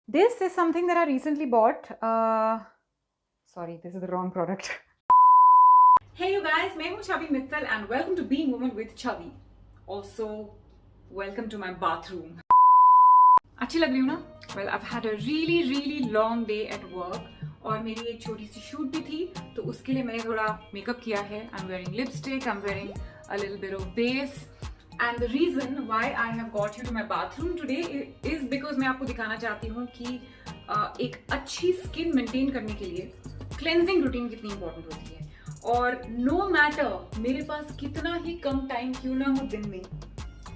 This is something that I recently bought. Sorry, this is the wrong product. Hey you guys, मैं हूँ छवि Mittal and welcome to Being Woman with Chhavi. Also, welcome to my bathroom. अच्छी लग रही हूँ ना? Well, I've had a really long day at work और मेरी एक छोटी सी शूट भी थी, तो उसके लिए मैंने थोड़ा मेकअप किया है. I'm wearing lipstick, I'm wearing a little bit of base. And the reason why I have got you to my bathroom today is because मैं आपको दिखाना चाहती हूँ कि एक अच्छी स्किन मेंटेन करने के लिए क्लेंजिंग रूटीन कितनी इंपॉर्टेंट होती है. और नो मैटर मेरे पास कितना ही कम टाइम क्यों ना हो दिन में,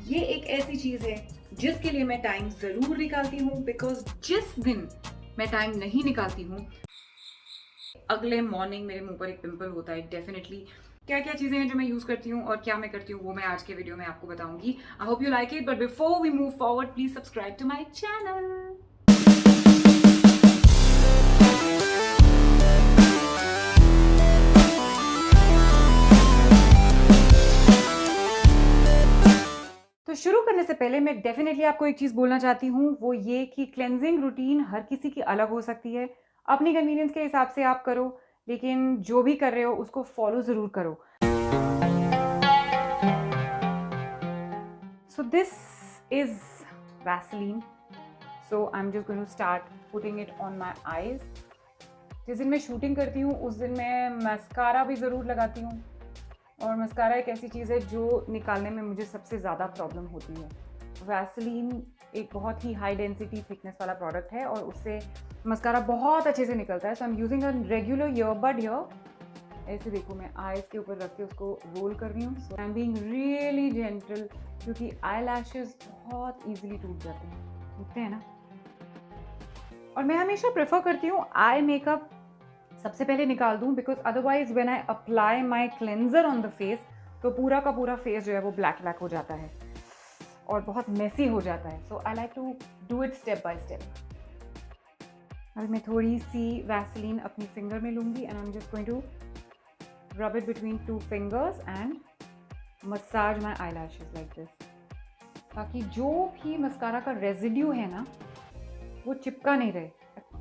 ये एक ऐसी चीज है जिसके लिए मैं टाइम जरूर निकालती हूँ. बिकॉज जिस दिन मैं टाइम नहीं निकालती हूँ, अगले मॉर्निंग मेरे मुंह पर एक पिंपल होता है डेफिनेटली. क्या क्या चीजें हैं जो मैं यूज करती हूँ और क्या मैं करती हूँ वो मैं आज के वीडियो में आपको बताऊंगी. I hope you like it, but before we move forward please subscribe to my channel. तो शुरू करने से पहले मैं डेफिनेटली आपको एक चीज बोलना चाहती हूँ, वो ये कि क्लेंजिंग रूटीन हर किसी की अलग हो सकती है. अपनी कन्वीनियंस के हिसाब से आप करो, लेकिन जो भी कर रहे हो उसको फॉलो जरूर करो. So this is Vaseline. So I'm just going to start putting it on my eyes. जिस दिन मैं शूटिंग करती हूँ उस दिन मैं मस्कारा भी ज़रूर लगाती हूँ, और मस्कारा एक ऐसी चीज़ है जो निकालने में मुझे सबसे ज़्यादा प्रॉब्लम होती है. वैसलीन एक बहुत ही हाई डेंसिटी थिकनेस वाला प्रोडक्ट है और उससे मस्कारा बहुत अच्छे से निकलता है. So I am using a regular earbud here. ऐसे देखो, मैं आईज के ऊपर रख के उसको रोल कर रही हूँ. So I am being really gentle, क्योंकि आई लैशेज बहुत ईजिली टूटते हैं ना. और मैं हमेशा प्रेफर करती हूँ आई मेकअप सबसे पहले निकाल दूँ, because otherwise when I apply my cleanser on the face तो पूरा का पूरा फेस जो है वो ब्लैक हो जाता है और बहुत मेसी हो जाता है. So I like to do it step by step. अब मैं थोड़ी सी वैसलीन अपनी फिंगर में लूँगी and I am just going to rub it between two fingers and massage my eyelashes like this, ताकि जो भी मस्कारा का रेजिड्यू है ना वो चिपका नहीं रहे.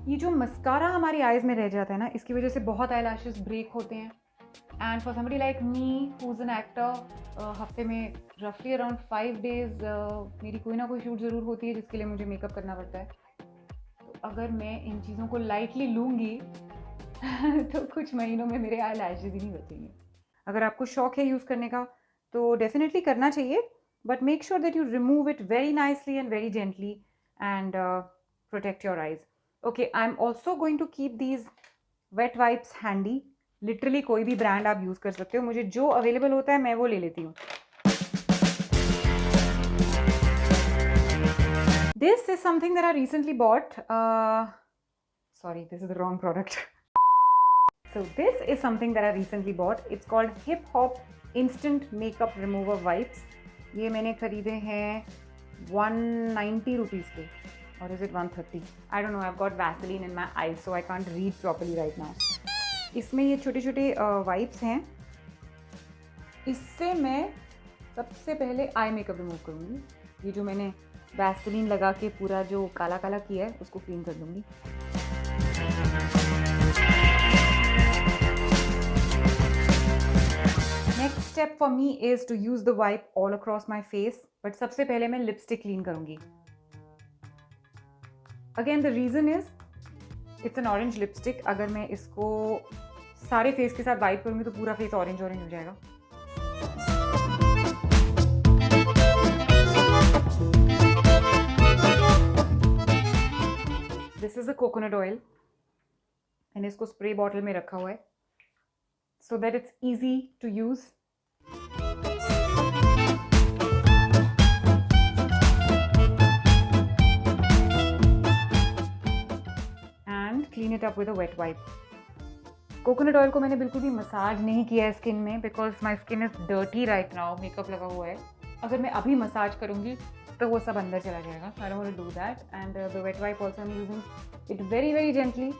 ये जो मस्कारा हमारी आईज में रह जाता है ना, इसकी वजह से बहुत eyelashes ब्रेक होते हैं. And for somebody like me who is an actor, हफ्ते में रफली अराउंड 5 days मेरी कोई ना कोई शूट ज़रूर होती है जिसके लिए मुझे मेकअप करना पड़ता है. तो अगर मैं इन चीज़ों को लाइटली लूँगी तो कुछ महीनों में मेरे आई लैशेज ही नहीं बचेंगे. अगर आपको शौक है यूज़ करने का तो डेफिनेटली करना चाहिए, but make sure that you remove it very nicely and very gently and protect your eyes. Okay, I am also going to keep these wet wipes handy. Literally कोई भी ब्रांड आप use कर सकते हो, मुझे जो अवेलेबल होता है मैं वो ले लेती हूँ. This is something that I recently bot. Sorry, this is the wrong product. So this is something that I recently bought. It's called Hiphop Instant Makeup Remover Wipes. ये मैंने खरीदे हैं 190 रुपीज़ के, or is it 130? I don't know. I've got Vaseline in my eyes, so I can't read properly right now. इसमें ये छोटे छोटे wipes हैं. इससे मैं सबसे पहले आई मेकअप रिमूव करूँगी. ये जो मैंने वैसलीन लगा के पूरा जो काला काला किया है उसको क्लीन कर दूँगी. Next step for me is to use the wipe all across my face. But सबसे पहले मैं लिपस्टिक क्लीन करूंगी. Again the reason is it's an orange lipstick. अगर मैं इसको सारे फेस के साथ वाइप करूंगी तो पूरा फेस ऑरेंज हो जाएगा. This is a coconut oil. मैंने इसको स्प्रे बॉटल में रखा हुआ है so that it's easy to use. And clean it up with a wet wipe. Coconut oil को मैंने बिल्कुल भी मसाज नहीं किया है स्किन में, because my skin is dirty right now. Makeup लगा हुआ है. अगर मैं अभी मसाज करूँगी तो वो सब अंदर चला जाएगा. I don't want to do that. And the wet wipe also I'm using it very very gently.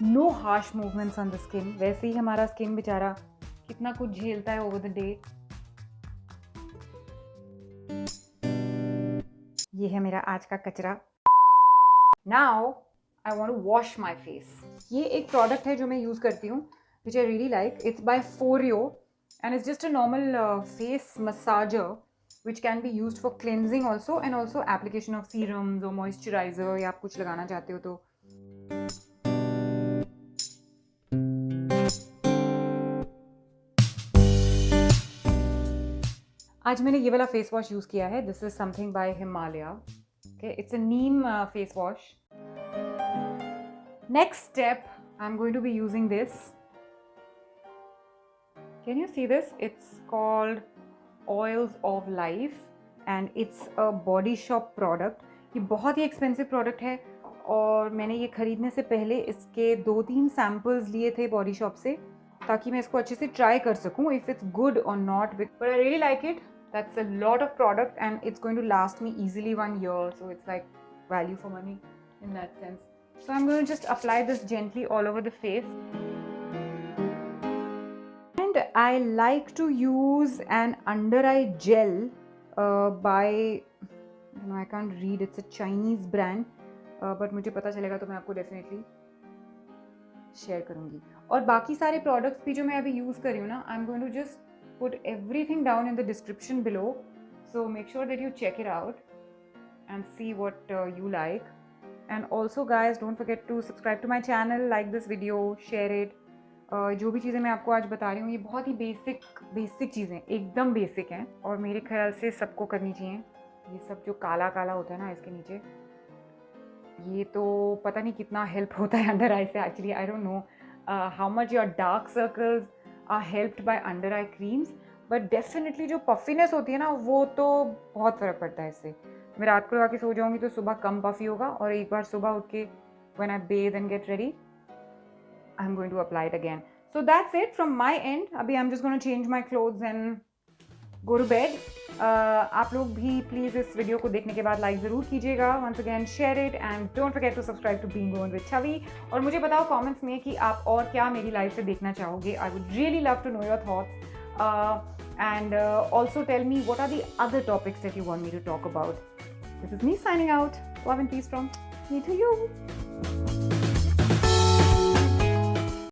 No harsh movements on the skin. वैसे ही हमारा स्किन बेचारा कितना कुछ झेलता है ओवर द डे. ये है मेरा आज का कचरा. Now I want to wash my face. ये एक product है जो मैं use करती हूँ, which I really like. It's by Foreo and it's just a normal face massager which can be used for cleansing also and also application of serums or moisturizer या आप कुछ लगाना चाहते हो तो. आज मैंने ये वाला फेस वॉश यूज़ किया है. This is something bye Himalaya. Okay, it's a Neem face wash. Next step, I'm going to be using this. Can you see this? It's called Oils of Life and it's a body shop product. ये बहुत ही expensive product है और मैंने ये खरीदने से पहले इसके 2-3 samples लिए थे body shop से ताकि मैं इसको अच्छे से try कर सकूं if it's good or not. But I really like it. That's a lot of product and it's going to last me easily 1 year. So it's like value for money in that sense. So I'm going to just apply this gently all over the face. And I like to use an under eye gel by, I can't read, it's a Chinese brand. But मुझे पता चलेगा तो मैं आपको definitely share करूँगी. और बाकी सारे products भी जो मैं अभी use कर रही हूँ ना, I'm going to just put everything down in the description below, so make sure that you check it out and see what you like. And also guys, don't forget to subscribe to my channel, like this video, share it. जो भी चीज़ें मैं आपको आज बता रही हूँ ये बहुत ही बेसिक चीज़ें, एकदम बेसिक हैं और मेरे ख्याल से सबको करनी चाहिए. ये सब जो काला काला होता है ना इसके नीचे, ये तो पता नहीं कितना हेल्प होता है अंडर आई से. Actually I don't know how much your dark circles are helped by under eye creams, but definitely जो puffiness होती है ना वो तो बहुत फ़र्क पड़ता है इससे. मैं रात को लगा के सो जाऊँगी तो सुबह कम puffy होगा और एक बार सुबह उठ के when I bathe and get ready, I'm going to apply it again. So that's it from my end. अभी I'm just going to change my clothes and go to bed. आप लोग भी प्लीज़ इस वीडियो को देखने के बाद like ज़रूर कीजिएगा. Once again share it and don't forget to subscribe to being on with Chhavi. और मुझे बताओ कमेंट्स में कि आप और क्या मेरी लाइफ से देखना चाहोगे. I would really love to know your thoughts and also tell me what are the other topics that you want me to talk about. This is me signing out. Love and peace from me to you.